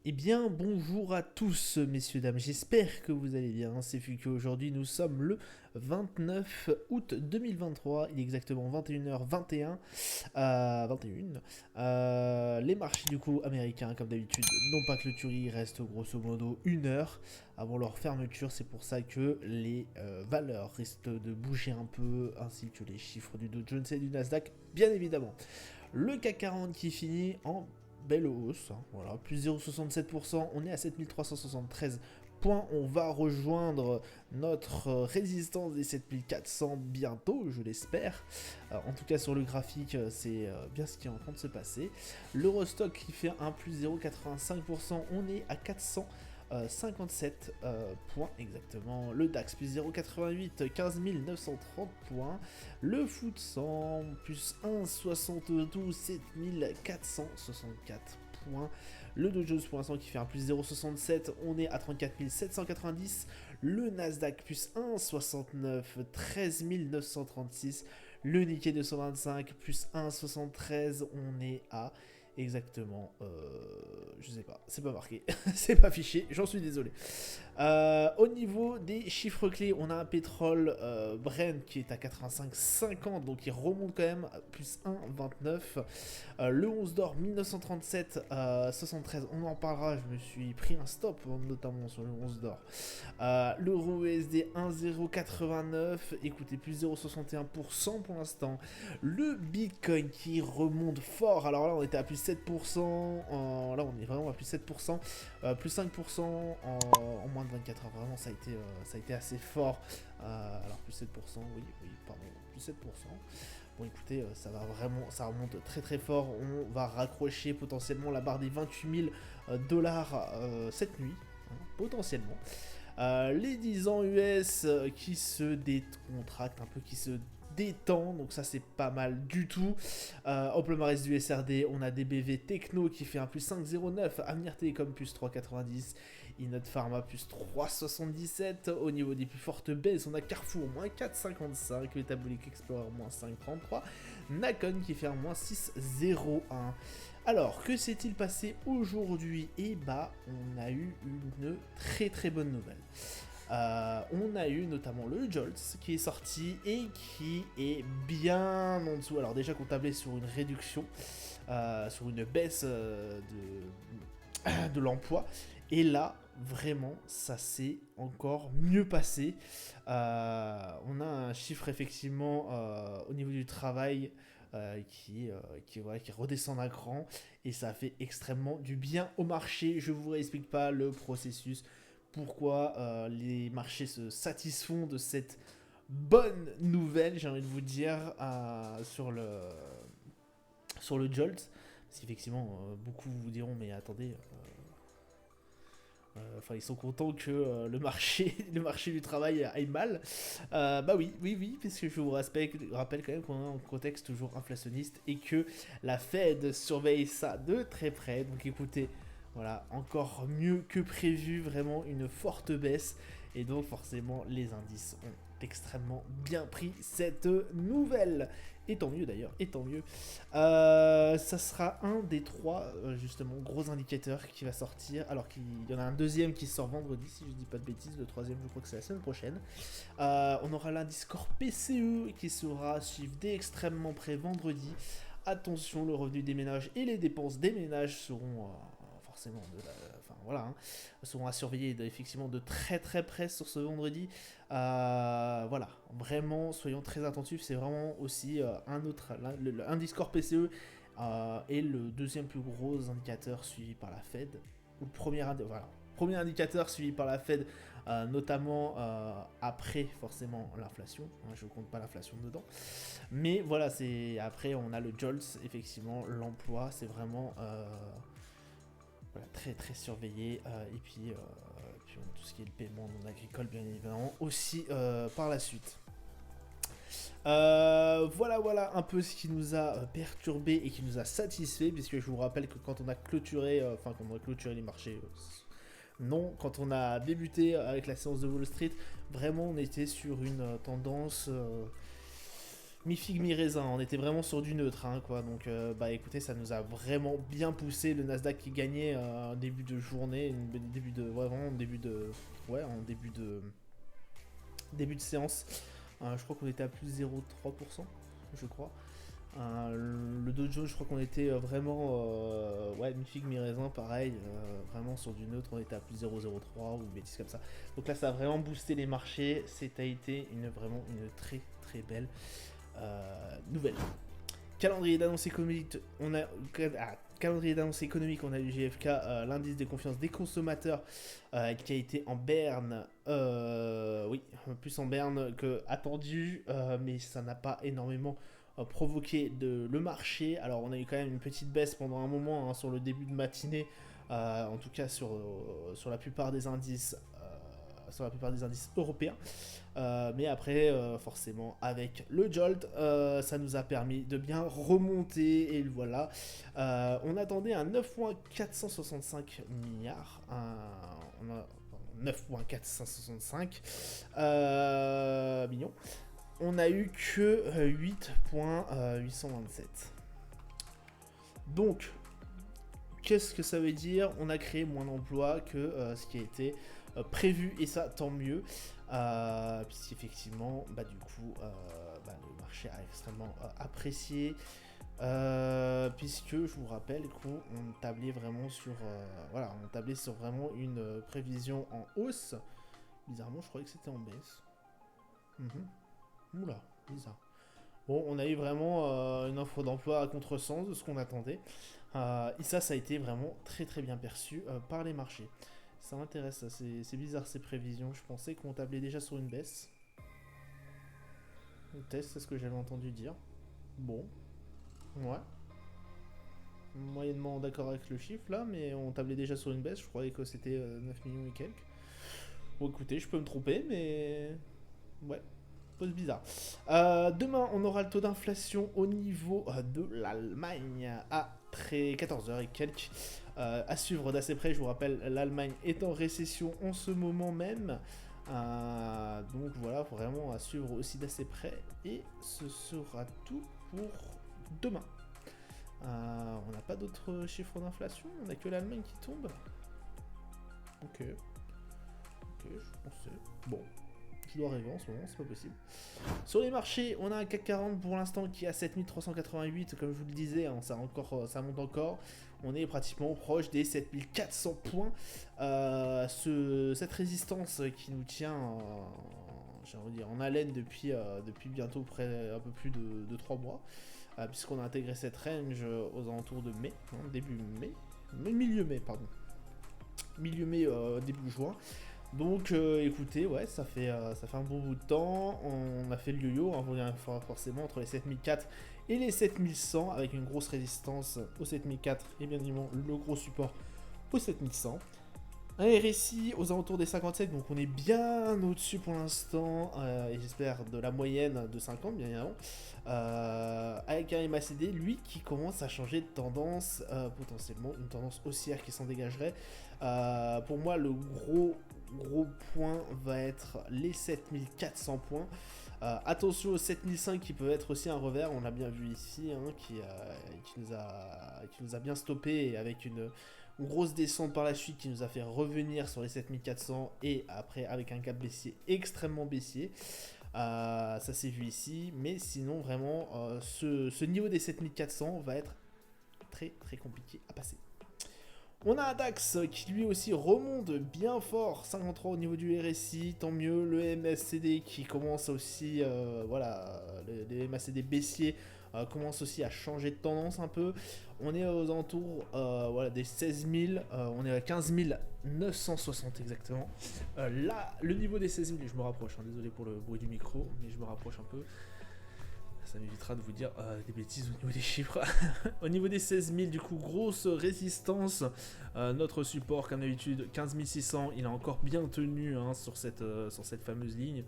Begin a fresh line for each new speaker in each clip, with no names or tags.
Eh bien, bonjour à tous, messieurs, dames, j'espère que vous allez bien. C'est Fuku, aujourd'hui nous sommes le 29 août 2023, il est exactement 21h21. 21. Les marchés du coup américains, comme d'habitude, n'ont pas clôturé, il reste grosso modo 1 heure avant leur fermeture. C'est pour ça que les valeurs risquent de bouger un peu, ainsi que les chiffres du Dow Jones et du Nasdaq, bien évidemment. Le CAC 40 qui finit en belle hausse, hein, voilà, plus 0,67%, on est à 7373 points, on va rejoindre notre résistance des 7400 bientôt, je l'espère. En tout cas sur le graphique, c'est bien ce qui est en train de se passer. L'Eurostock qui fait un plus 0,85%, on est à 457 points exactement. Le DAX plus 0,88, 15 930 points. Le FTSE 100 plus 1,72, 7464 points. Le Dow Jones pour l'instant qui fait un plus 0,67, on est à 34 790. Le Nasdaq plus 1,69, 13 936. Le Nikkei 225 plus 1,73, on est à exactement, je sais pas, c'est pas marqué, c'est pas affiché, j'en suis désolé. Au niveau des chiffres clés, on a un pétrole Brent qui est à 85,50, donc il remonte quand même, plus 1,29. Le 11 d'or 1937, 73, on en parlera, je me suis pris un stop notamment sur le 11 d'or. L'euro USD 1,089, écoutez, plus 0,61% pour l'instant. Le Bitcoin qui remonte fort, alors là on était à plus 7%, là on est vraiment à plus 7%, plus 5% en moins de 24 heures, vraiment ça a été assez fort. Alors plus 7%, oui, pardon, plus 7%. Bon écoutez, ça va vraiment, ça remonte très très fort, on va raccrocher potentiellement la barre des 28 000 dollars cette nuit, hein, potentiellement. Les 10 ans US qui se décontractent un peu, qui se détend, donc ça c'est pas mal du tout. Au palmarès du SRD, on a DBV Techno qui fait un plus 5,09, Avenir Télécom plus 3,90, Inot Pharma plus 3,77. Au niveau des plus fortes baisses, on a Carrefour moins 4,55, Metabolic Explorer moins 5,33, Nakon qui fait un moins 6,01. Alors, que s'est-il passé aujourd'hui? Eh bah, on a eu une très très bonne nouvelle. On a eu notamment le Jolts qui est sorti et qui est bien en dessous. Alors déjà qu'on tablait sur une réduction, sur une baisse de l'emploi. Et là, vraiment, ça s'est encore mieux passé. On a un chiffre effectivement au niveau du travail qui redescend d'un cran et ça fait extrêmement du bien au marché. Je vous réexplique pas le processus, pourquoi les marchés se satisfont de cette bonne nouvelle, j'ai envie de vous dire, sur le Jolt. Parce qu'effectivement, beaucoup vous diront, mais attendez, enfin, ils sont contents que le le marché du travail aille mal. Bah oui, puisque je vous rappelle quand même qu'on est en contexte toujours inflationniste et que la Fed surveille ça de très près. Donc écoutez, voilà, encore mieux que prévu, vraiment une forte baisse. Et donc forcément, les indices ont extrêmement bien pris cette nouvelle. Et tant mieux d'ailleurs, et tant mieux. Ça sera un des trois justement gros indicateurs qui va sortir. Alors qu'il y en a un deuxième qui sort vendredi, si je dis pas de bêtises. Le troisième, je crois que c'est la semaine prochaine. On aura l'indice Core PCE qui sera suivi d'extrêmement près vendredi. Attention, le revenu des ménages et les dépenses des ménages seront forcément enfin voilà, hein, seront à surveiller effectivement de très très près sur ce vendredi. Voilà, vraiment soyons très attentifs. C'est vraiment aussi un autre, l'indice Core PCE est le deuxième plus gros indicateur suivi par la Fed. Ou le premier indicateur suivi par la Fed, notamment après forcément l'inflation. Hein, je ne compte pas l'inflation dedans. Mais voilà, c'est après on a le JOLTS, effectivement, l'emploi, c'est vraiment voilà, très très surveillé. Et puis on a tout ce qui est le paiement non agricole, bien évidemment, aussi par la suite. Voilà un peu ce qui nous a perturbé et qui nous a satisfait, puisque je vous rappelle que quand on a clôturé, les marchés, non, quand on a débuté avec la séance de Wall Street, vraiment on était sur une tendance mi-figue, mi-raisin, on était vraiment sur du neutre, hein, quoi. Donc, bah écoutez, ça nous a vraiment bien poussé. Le Nasdaq qui gagnait en début de journée, vraiment ouais, en début de séance. Je crois qu'on était à plus 0,3%, je crois. Le Dow Jones, je crois qu'on était vraiment ouais, mi-figue, mi-raisin, pareil, vraiment sur du neutre, on était à plus 0,03 ou bêtises comme ça. Donc là, ça a vraiment boosté les marchés. C'était été vraiment une très très belle nouvelle. Calendrier d'annonce économique, on a eu GFK, l'indice des confiances des consommateurs qui a été en berne, oui, plus en berne que attendu, mais ça n'a pas énormément provoqué le marché. Alors on a eu quand même une petite baisse pendant un moment, hein, sur le début de matinée, en tout cas sur la plupart des indices. Sur la plupart des indices européens. Mais après, forcément, avec le Jolt, ça nous a permis de bien remonter. Et voilà. On attendait un 9,465 milliards. On a 9,465 millions. On a eu que 8,827. Donc, qu'est-ce que ça veut dire? On a créé moins d'emplois que ce qui a été prévu, et ça tant mieux, puisqu'effectivement du coup le marché a extrêmement apprécié, puisque je vous rappelle qu'on tablait vraiment sur on tablait sur vraiment une prévision en hausse. Bizarrement, je croyais que c'était en baisse. Oula, bizarre. Bon, on a eu vraiment une offre d'emploi à contresens de ce qu'on attendait, et ça a été vraiment très très bien perçu par les marchés. Ça m'intéresse, c'est bizarre ces prévisions. Je pensais qu'on tablait déjà sur une baisse. On teste, c'est ce que j'avais entendu dire. Bon, ouais. Moyennement d'accord avec le chiffre là, mais on tablait déjà sur une baisse. Je croyais que c'était 9 millions et quelques. Bon, écoutez, je peux me tromper, mais ouais, pose bizarre. Demain, on aura le taux d'inflation au niveau de l'Allemagne après 14h et quelques. À suivre d'assez près, je vous rappelle, l'Allemagne est en récession en ce moment même. Donc voilà, vraiment à suivre aussi d'assez près. Et ce sera tout pour demain. On n'a pas d'autres chiffres d'inflation, on n'a que l'Allemagne qui tombe. Ok, je pensais. Bon, je dois rêver en ce moment, c'est pas possible. Sur les marchés, on a un CAC 40 pour l'instant qui est à 7388, comme je vous le disais, hein, ça monte encore. On est pratiquement proche des 7400 points. Cette résistance qui nous tient j'ai envie de dire, en haleine depuis bientôt un peu plus de 3 mois. Puisqu'on a intégré cette range aux alentours de mai, hein, début mai, milieu mai, pardon. Milieu mai, début juin. Donc écoutez, ouais, ça fait un bon bout de temps. On a fait le yo-yo, hein, forcément, entre les 7004 et les 7100, avec une grosse résistance au 7004 et bien évidemment le gros support au 7100. Un RSI aux alentours des 57, donc on est bien au-dessus pour l'instant, et j'espère de la moyenne de 50, bien évidemment. Avec un MACD, lui, qui commence à changer de tendance, potentiellement une tendance haussière qui s'en dégagerait. Pour moi, le gros point va être les 7400 points. Attention aux 7005 qui peuvent être aussi un revers, on l'a bien vu ici, hein, qui nous a bien stoppé avec une grosse descente par la suite qui nous a fait revenir sur les 7400 et après avec un cap baissier extrêmement baissier. Ça s'est vu ici, mais sinon vraiment ce niveau des 7400 va être très très compliqué à passer. On a un DAX qui lui aussi remonte bien fort, 53 au niveau du RSI, tant mieux. Le MACD qui commence aussi, les MACD baissiers commencent aussi à changer de tendance un peu. On est aux alentours des 16 000, on est à 15 960 exactement. Là, le niveau des 16 000, je me rapproche, hein, désolé pour le bruit du micro, mais je me rapproche un peu. Ça m'évitera de vous dire des bêtises au niveau des chiffres. Au niveau des 16 000, du coup, grosse résistance. Notre support, comme d'habitude, 15 600, il a encore bien tenu, hein, sur cette fameuse ligne.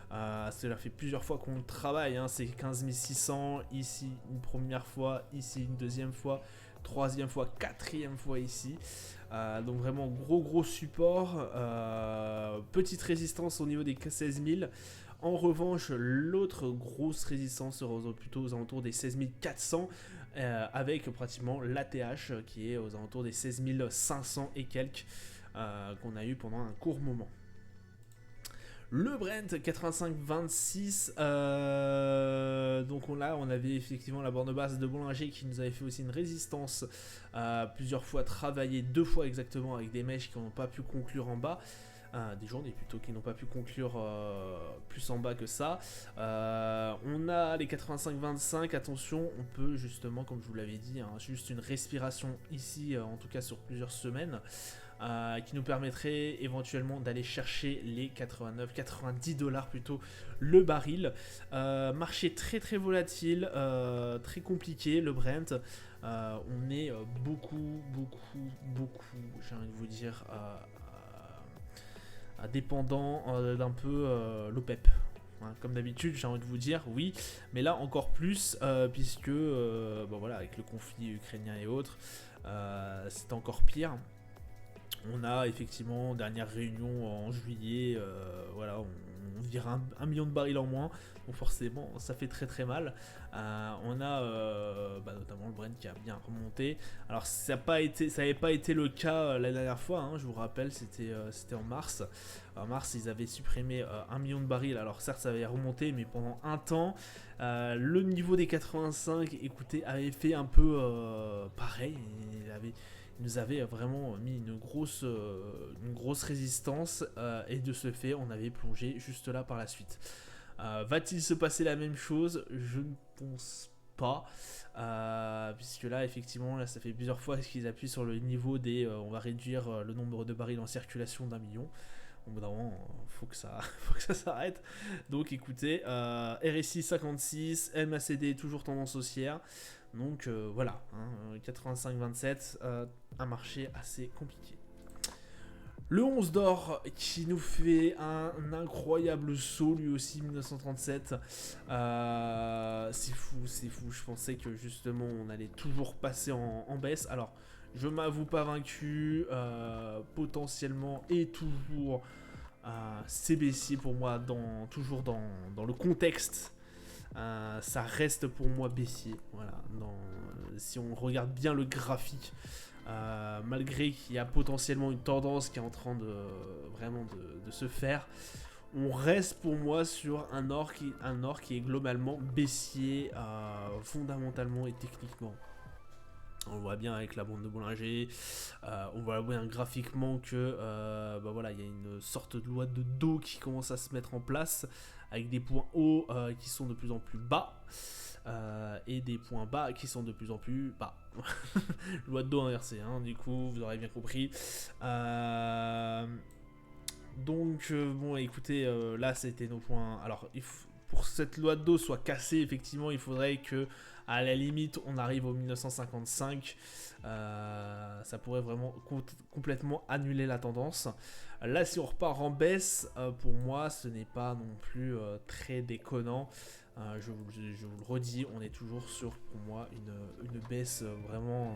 Cela fait plusieurs fois qu'on travaille, hein, c'est 15 600, ici une première fois, ici une deuxième fois, troisième fois, quatrième fois ici. Donc vraiment gros support. Petite résistance au niveau des 16 000. En revanche, l'autre grosse résistance sera plutôt aux alentours des 16 400, avec pratiquement l'ATH qui est aux alentours des 16 500 et quelques, qu'on a eu pendant un court moment. Le Brent 85-26, donc on avait effectivement la borne basse de Bollinger qui nous avait fait aussi une résistance plusieurs fois travaillée, 2 fois exactement, avec des mèches qui n'ont pas pu conclure en bas. Des journées plutôt qui n'ont pas pu conclure plus en bas que ça. On a les 85-25, attention, on peut justement, comme je vous l'avais dit, juste une respiration ici, en tout cas sur plusieurs semaines, qui nous permettrait éventuellement d'aller chercher les 90 $ plutôt le baril. Marché très très volatile, très compliqué le Brent. On est beaucoup, j'ai envie de vous dire, dépendant d'un peu l'OPEP. Comme d'habitude, j'ai envie de vous dire oui, mais là encore plus, puisque voilà, avec le conflit ukrainien et autres, c'est encore pire. On a effectivement, dernière réunion en juillet, voilà, on vire 1 million de barils en moins, donc forcément ça fait très très mal. On a notamment le Brent qui a bien remonté. Alors ça n'avait pas été le cas la dernière fois, je vous rappelle, c'était en mars. En mars, ils avaient supprimé 1 million de barils, alors certes ça avait remonté, mais pendant un temps, le niveau des 85, écoutez, avait fait un peu pareil. Il nous avait vraiment mis une grosse résistance, et de ce fait on avait plongé juste là par la suite. Va-t-il se passer la même chose? Je ne pense pas, puisque là effectivement là, ça fait plusieurs fois qu'ils appuient sur le niveau des on va réduire le nombre de barils en circulation d'1 million. Au bout d'un moment, faut que ça s'arrête. Donc écoutez, RSI 56, MACD toujours tendance haussière. Donc voilà, 85-27, un marché assez compliqué. Le 11 d'or qui nous fait un incroyable saut, lui aussi 1937. C'est fou, je pensais que justement on allait toujours passer en baisse. Alors, je m'avoue pas vaincu, potentiellement et toujours c'est baissier pour moi, toujours dans le contexte. Ça reste pour moi baissier. Voilà, si on regarde bien le graphique, malgré qu'il y a potentiellement une tendance qui est en train de se faire, on reste pour moi sur un or qui est globalement baissier, fondamentalement et techniquement. On voit bien avec la bande de Bollinger, on voit bien graphiquement que voilà, il y a une sorte de loi de dos qui commence à se mettre en place, avec des points hauts qui sont de plus en plus bas, et des points bas qui sont de plus en plus bas. Loi de dos inversée, du coup, vous aurez bien compris. Donc, bon, écoutez, là, c'était nos points. Alors, pour que cette loi de dos soit cassée, effectivement, il faudrait que, à la limite, on arrive au 1955. Ça pourrait vraiment complètement annuler la tendance. Là, si on repart en baisse, pour moi, ce n'est pas non plus très déconnant. Je vous le redis, on est toujours sur, pour moi, une baisse vraiment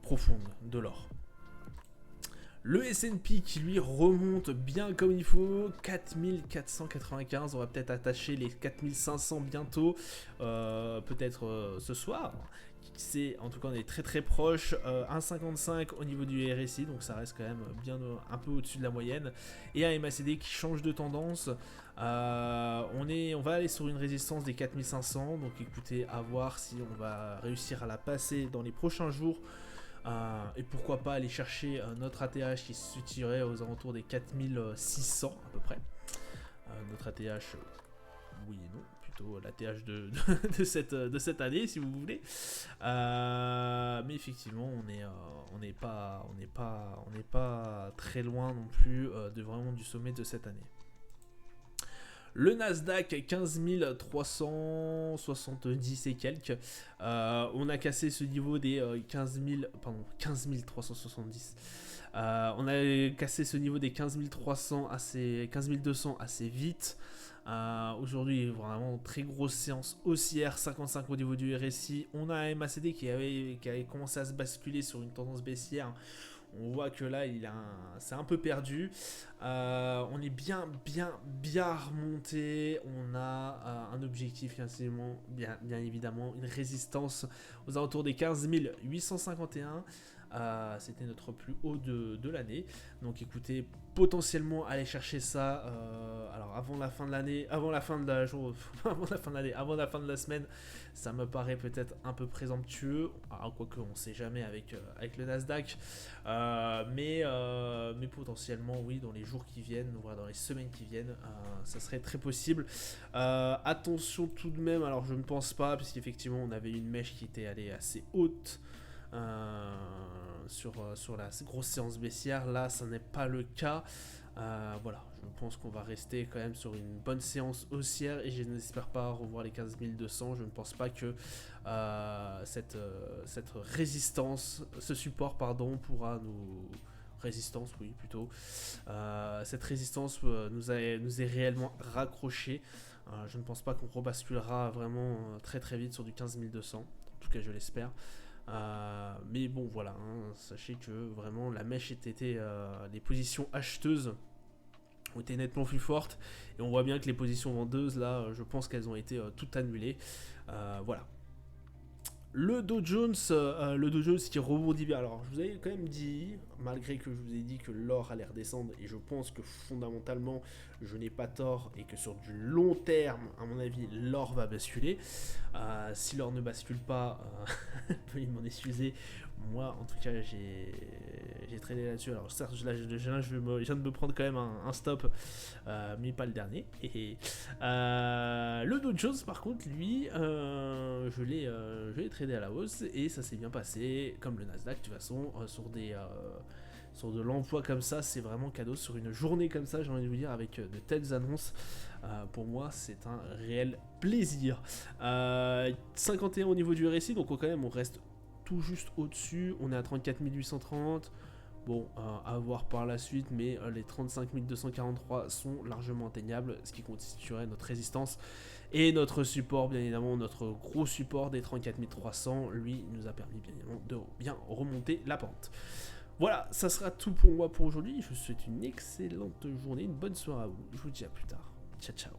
profonde de l'or. Le S&P qui lui remonte bien comme il faut, 4495, on va peut-être attacher les 4500 bientôt, peut-être ce soir. C'est, en tout cas on est très très proche, 1,55 au niveau du RSI, donc ça reste quand même bien un peu au-dessus de la moyenne. Et un MACD qui change de tendance, on va aller sur une résistance des 4500, donc écoutez, à voir si on va réussir à la passer dans les prochains jours. Et pourquoi pas aller chercher notre ATH qui se situerait aux alentours des 4600 à peu près. Notre ATH, oui et non, plutôt l'ATH de cette année si vous voulez. Mais effectivement, on n'est pas très loin non plus de vraiment du sommet de cette année. Le Nasdaq 15 370 et quelques. On a cassé ce niveau des 15 370. On a cassé ce niveau des 15 200 assez vite. Aujourd'hui, vraiment très grosse séance haussière, 55 au niveau du RSI. On a un MACD qui avait commencé à se basculer sur une tendance baissière. On voit que là, c'est un peu perdu. On est bien remonté. On a un objectif, bien évidemment, une résistance aux alentours des 15 851. C'était notre plus haut de l'année. Donc écoutez, potentiellement aller chercher ça alors avant la fin de l'année, avant la fin de la semaine, ça me paraît peut-être un peu présomptueux, quoique on sait jamais avec le Nasdaq, mais potentiellement oui, dans les jours qui viennent, voire dans les semaines qui viennent, ça serait très possible. Attention tout de même, alors je ne pense pas, puisqu'effectivement on avait une mèche qui était allée assez haute sur la grosse séance baissière. Là ça n'est pas le cas. Voilà, je pense qu'on va rester quand même sur une bonne séance haussière et je n'espère pas revoir les 15 200. Je ne pense pas que cette résistance, ce support pardon, pourra nous... Résistance, oui, plutôt. Cette résistance nous est réellement raccrochée. Je ne pense pas qu'on rebasculera vraiment très très vite sur du 15 200. En tout cas, je l'espère. Mais bon, voilà. Sachez que vraiment la mèche était. Les positions acheteuses ont été nettement plus fortes. Et on voit bien que les positions vendeuses, là, je pense qu'elles ont été toutes annulées. Voilà. Le Dow Jones qui rebondit bien. Alors, je vous avais quand même dit, malgré que je vous ai dit que l'or allait redescendre, et je pense que fondamentalement, je n'ai pas tort, et que sur du long terme, à mon avis, l'or va basculer. Si l'or ne bascule pas, veuillez m'en excuser. Moi, en tout cas, j'ai tradé là-dessus. Alors, certes, je viens de me prendre quand même un stop, mais pas le dernier. Le Dow Jones, par contre, lui, je l'ai tradé à la hausse et ça s'est bien passé, comme le Nasdaq, de toute façon, sur de l'emploi comme ça, c'est vraiment cadeau. Sur une journée comme ça, j'ai envie de vous dire, avec de telles annonces, pour moi, c'est un réel plaisir. 51 au niveau du RSI, donc quand même, on reste tout juste au-dessus. On est à 34 830. Bon, à voir par la suite, mais les 35 243 sont largement atteignables, ce qui constituerait notre résistance. Et notre support, bien évidemment, notre gros support des 34 300, lui, nous a permis bien évidemment de bien remonter la pente. Voilà, ça sera tout pour moi pour aujourd'hui. Je vous souhaite une excellente journée, une bonne soirée à vous. Je vous dis à plus tard. Ciao, ciao.